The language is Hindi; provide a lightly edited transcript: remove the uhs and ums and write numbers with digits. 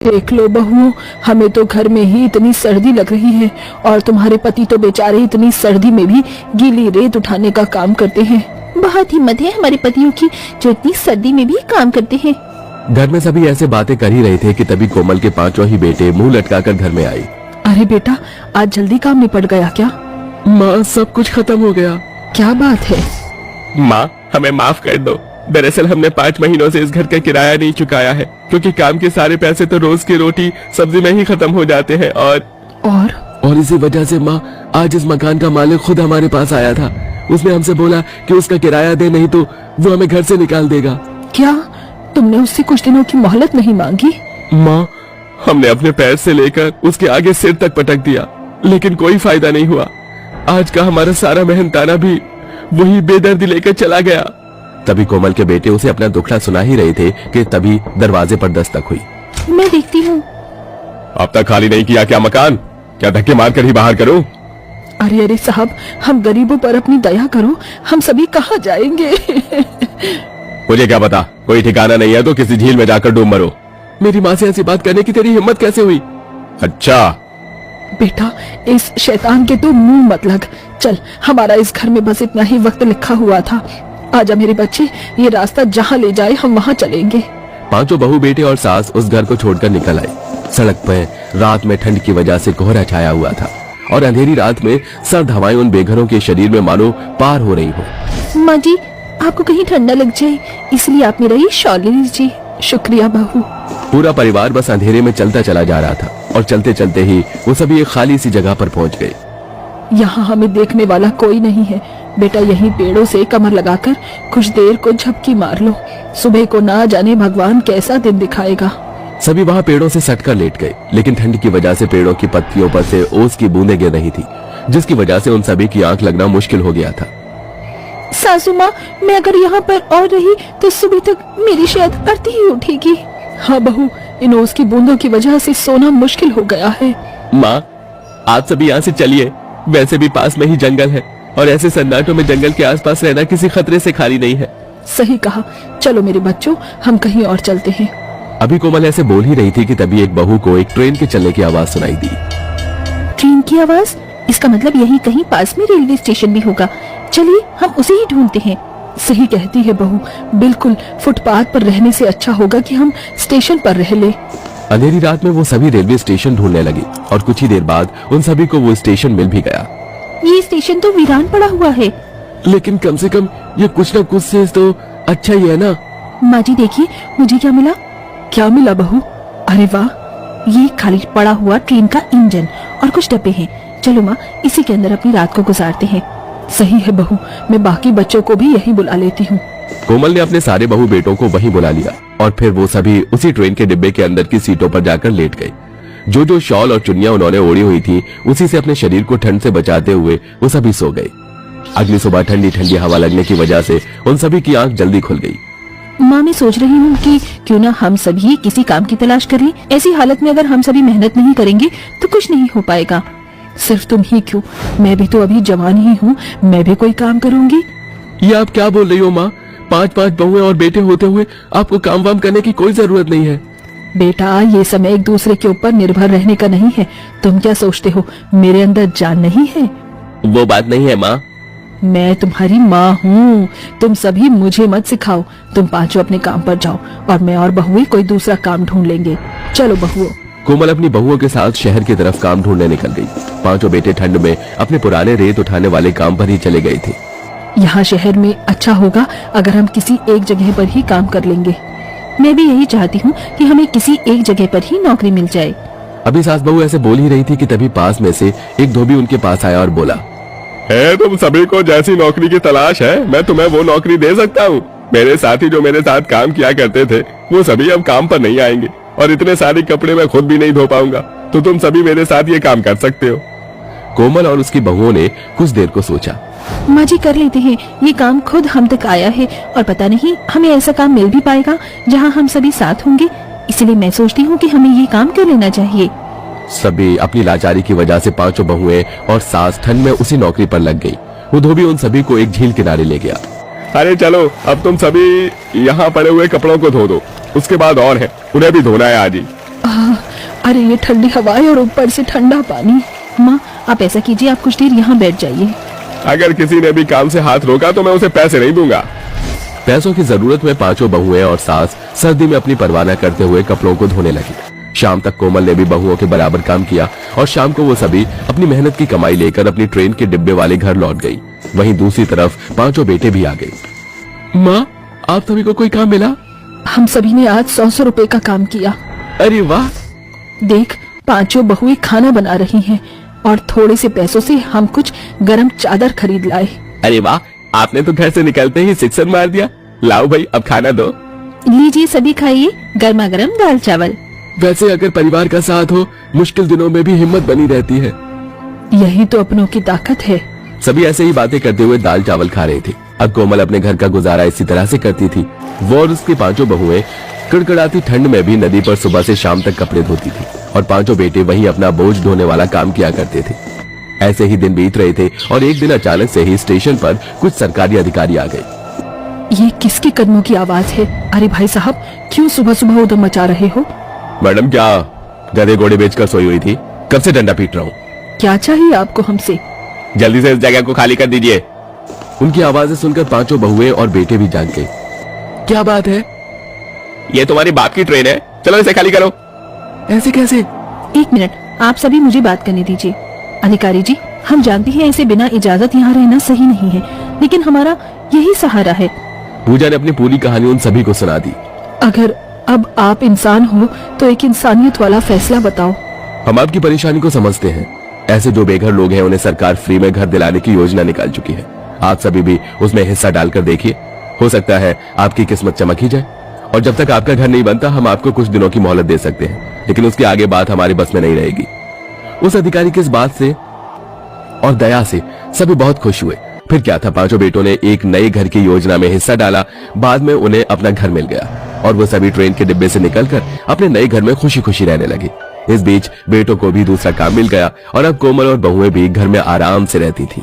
देख लो बहुओं, हमें तो घर में ही इतनी सर्दी लग रही है और तुम्हारे पति तो बेचारे इतनी सर्दी में भी गीली रेत उठाने का काम करते हैं। बहुत हिम्मत है हमारे पतियों की जो इतनी सर्दी में भी काम करते हैं। घर में सभी ऐसे बातें कर ही रहे थे कि तभी कोमल के पांचों ही बेटे मुंह लटकाकर घर में आए। अरे बेटा, आज जल्दी काम निपट गया क्या? माँ, सब कुछ खत्म हो गया। क्या बात है? माँ, हमें माफ कर दो। दरअसल हमने 5 महीनों से इस घर का किराया नहीं चुकाया है, क्योंकि काम के सारे पैसे तो रोज की रोटी सब्जी में ही खत्म हो जाते हैं। और इसी वजह से माँ, आज इस मकान का मालिक खुद हमारे पास आया था। उसने हमसे बोला कि उसका किराया दे, नहीं तो वो हमें घर से निकाल देगा। क्या तुमने उससे कुछ दिनों की मोहलत नहीं मांगी? माँ, हमने अपने पैर से लेकर उसके आगे सिर तक पटक दिया, लेकिन कोई फायदा नहीं हुआ। आज का हमारा सारा मेहनताना भी वही बेदर्दी लेकर चला गया। तभी कोमल के बेटे उसे अपना दुखड़ा सुना ही रहे थे कि तभी दरवाजे पर दस्तक हुई। मैं देखती हूँ। अब तक खाली नहीं किया क्या मकान? क्या धक्के मार कर ही बाहर करो? अरे अरे साहब, हम गरीबों पर अपनी दया करो, हम सभी कहाँ जाएंगे? मुझे क्या पता, कोई ठिकाना नहीं है तो किसी झील में जाकर डूब मरो। मेरी माँ से ऐसी बात करने की तेरी हिम्मत कैसे हुई? अच्छा बेटा, इस शैतान के तो मुंह मत लग। चल, हमारा इस घर में बस इतना ही वक्त लिखा हुआ था। आजा मेरे बच्चे, ये रास्ता जहाँ ले जाए हम वहाँ चलेंगे। पांचों बहू बेटे और सास उस घर को छोड़कर निकल आए। सड़क पर रात में ठंड की वजह से कोहरा छाया हुआ था और अंधेरी रात में सर्द हवाएं उन बेघरों के शरीर में मानो पार हो रही हो। माँ जी, आपको कहीं ठंडा लग जाए इसलिए आप मेरा ये शॉल ले लीजिए। शुक्रिया बहू। पूरा परिवार बस अंधेरे में चलता चला जा रहा था और चलते चलते ही वो सभी एक खाली सी जगह पर पहुंच गए। यहाँ हमें देखने वाला कोई नहीं है। बेटा, यहीं पेड़ों से कमर लगाकर कुछ देर को झपकी मार लो। सुबह को ना जाने भगवान कैसा दिन दिखाएगा। सभी वहाँ पेड़ों से सटकर लेट गए, लेकिन ठंड की वजह से पेड़ों की पत्तियों पर से ओस की बूंदें गिर रही थी, जिसकी वजह से उन सभी की आंख लगना मुश्किल हो गया था। सासू माँ, मैं अगर यहाँ पर और रही तो सुबह तक मेरी शायद अर्थी ही उठेगी। हाँ बहू, इन ओस की बूंदों की वजह से सोना मुश्किल हो गया है। माँ, आप सभी यहाँ से चलिए। वैसे भी पास में ही जंगल है और ऐसे सन्नाटों में जंगल के आसपास रहना किसी खतरे से खाली नहीं है। सही कहा। चलो मेरे बच्चों, हम कहीं और चलते हैं। अभी कोमल ऐसे बोल ही रही थी कि तभी एक बहू को एक ट्रेन के चलने की आवाज सुनाई दी। ट्रेन की आवाज? इसका मतलब यही कहीं पास में रेलवे स्टेशन भी होगा। चलिए हम उसे ही ढूंढते हैं। सही कहती है बहू, बिल्कुल। फुटपाथ पर रहने से अच्छा होगा कि हम स्टेशन पर रह ले। अंधेरी रात में वो सभी रेलवे स्टेशन ढूंढने लगे और कुछ ही देर बाद उन सभी को वो स्टेशन मिल भी गया। ये स्टेशन तो वीरान पड़ा हुआ है, लेकिन कम से कम ये कुछ न कुछ से तो अच्छा ही है ना। माँ जी देखिए, मुझे क्या मिला। क्या मिला बहू? अरे वाह, ये खाली पड़ा हुआ ट्रेन का इंजन और कुछ डब्बे हैं। चलो माँ, इसी के अंदर अपनी रात को गुजारते हैं। सही है बहू, मैं बाकी बच्चों को भी यहीं बुला लेती हूँ। कोमल ने अपने सारे बहू बेटों को वहीं बुला लिया और फिर वो सभी उसी ट्रेन के डिब्बे के अंदर की सीटों पर जाकर लेट गए। जो शॉल और चुन्नियां उन्होंने ओढ़ी हुई थी, उसी से अपने शरीर को ठंड से बचाते हुए वो सभी सो गए। अगली सुबह ठंडी ठंडी हवा लगने की वजह से उन सभी की आंख जल्दी खुल गई। माँ, मैं सोच रही हूँ कि क्यों ना हम सभी किसी काम की तलाश करें। ऐसी हालत में अगर हम सभी मेहनत नहीं करेंगे तो कुछ नहीं हो पाएगा। सिर्फ तुम ही क्यों, मैं भी तो अभी जवान ही हूँ, मैं भी कोई काम करूँगी। ये आप क्या बोल रही हो माँ? 5 बहुएं और बेटे होते हुए आपको काम वाम करने की कोई जरूरत नहीं है। बेटा, ये समय एक दूसरे के ऊपर निर्भर रहने का नहीं है। तुम क्या सोचते हो, मेरे अंदर जान नहीं है? वो बात नहीं है माँ। मैं तुम्हारी माँ हूँ। तुम सभी मुझे मत सिखाओ। तुम पांचों अपने काम पर जाओ और मैं और बहुएं कोई दूसरा काम ढूंढ लेंगे। चलो बहुओं। कोमल अपनी बहुओं के साथ शहर की तरफ काम ढूंढने निकल गई। पांचों बेटे ठंड में अपने पुराने रेत उठाने वाले काम पर ही चले गए थे। यहाँ शहर में अच्छा होगा अगर हम किसी एक जगह पर ही काम कर लेंगे। मैं भी यही चाहती हूँ कि हमें किसी एक जगह पर ही नौकरी मिल जाए। अभी सास बहू ऐसे बोल ही रही थी कि तभी पास में से एक धोबी उनके पास आया और बोला, है तुम सभी को जैसी नौकरी की तलाश है, मैं तुम्हें वो नौकरी दे सकता हूँ। मेरे साथी जो मेरे साथ काम किया करते थे वो सभी अब काम पर नहीं आएंगे और इतने सारे कपड़े मैं खुद भी नहीं धो पाऊंगा, तो तुम सभी मेरे साथ ये काम कर सकते हो। कोमल और उसकी बहुओं ने कुछ देर को सोचा। माँ जी, कर लेते हैं। ये काम खुद हम तक आया है और पता नहीं हमें ऐसा काम मिल भी पाएगा जहाँ हम सभी साथ होंगे। इसलिए मैं सोचती हूँ कि हमें ये काम कर लेना चाहिए। सभी अपनी लाचारी की वजह से पांचों बहुएं और सास ठंड में उसी नौकरी पर लग गई। वो धोबी उन सभी को एक झील किनारे ले गया। अरे चलो, अब तुम सभी यहाँ पड़े हुए कपड़ों को धो दो, उसके बाद और है, उन्हें भी धोना है आज ही। अरे ये ठंडी हवाएं और ऊपर से ठंडा पानी। माँ आप ऐसा कीजिए, आप कुछ देर यहाँ बैठ जाइए। अगर किसी ने भी काम से हाथ रोका तो मैं उसे पैसे नहीं दूंगा। पैसों की जरूरत में पांचों बहुएं और सास सर्दी में अपनी परवाह न करते हुए कपड़ों को धोने लगी। शाम तक कोमल ने भी बहुओं के बराबर काम किया और शाम को वो सभी अपनी मेहनत की कमाई लेकर अपनी ट्रेन के डिब्बे वाले घर लौट गई। वहीं दूसरी तरफ पांचों बेटे भी आ गए। माँ आप सभी को कोई काम मिला? हम सभी ने आज 100 रुपए का काम किया। अरे वाह। देख पांचों बहुएं खाना बना रही हैं और थोड़े से पैसों से हम कुछ गरम चादर खरीद लाए। अरे वाह, आपने तो घर से निकलते ही सिक्सर मार दिया। लाओ भाई अब खाना दो। लीजिए सभी खाइए, गर्मा गर्म दाल चावल। वैसे अगर परिवार का साथ हो मुश्किल दिनों में भी हिम्मत बनी रहती है। यही तो अपनों की ताकत है। सभी ऐसे ही बातें करते हुए दाल चावल खा रहे थे। अब कोमल अपने घर का गुजारा इसी तरह से करती थी। वो और उसकी पांचों बहुएं कड़कड़ाती ठंड में भी नदी पर सुबह से शाम तक कपड़े धोती थी और पांचों बेटे वहीं अपना बोझ ढोने वाला काम किया करते थे। ऐसे ही दिन बीत रहे थे और एक दिन अचानक से ही स्टेशन पर कुछ सरकारी अधिकारी आ गए। ये किसके कदमों की आवाज है? अरे भाई साहब क्यों सुबह सुबह उधम मचा रहे हो? मैडम क्या गधे घोड़े बेचकर सोई हुई थी? कब से डंडा पीट रहा हूँ। क्या चाहिए आपको हमसे? जल्दी से इस जगह को खाली कर दीजिए। उनकी आवाजें सुनकर पांचों बहुएं और बेटे भी जाग गए। क्या बात है? ये तुम्हारी बाप की ट्रेन है, चलो इसे खाली करो। ऐसे कैसे? एक मिनट, आप सभी मुझे बात करने दीजिए। अधिकारी जी हम जानते हैं ऐसे बिना इजाजत यहाँ रहना सही नहीं है, लेकिन हमारा यही सहारा है। पूजा ने अपनी पूरी कहानी उन सभी को सुना दी। अगर अब आप इंसान हो तो एक इंसानियत वाला फैसला बताओ। हम आपकी परेशानी को समझते हैं। ऐसे जो बेघर लोग हैं उन्हें सरकार फ्री में घर दिलाने की योजना निकाल चुकी है। आप सभी भी उसमें हिस्सा डालकर देखिए, हो सकता है आपकी किस्मत चमक ही जाए। और जब तक आपका घर नहीं बनता हम आपको कुछ दिनों की मोहलत दे सकते हैं, लेकिन उसके आगे बात हमारी बस में नहीं रहेगी। उस अधिकारी की इस बात से और दया से सभी बहुत खुश हुए। फिर क्या था, पांचों बेटों ने एक नए घर की योजना में हिस्सा डाला। बाद में उन्हें अपना घर मिल गया और वो सभी ट्रेन के डिब्बे से निकलकर अपने नए घर में खुशी खुशी रहने लगे। इस बीच बेटों को भी दूसरा काम मिल गया और अब कोमल और बहुएं भी घर में आराम से रहती थी।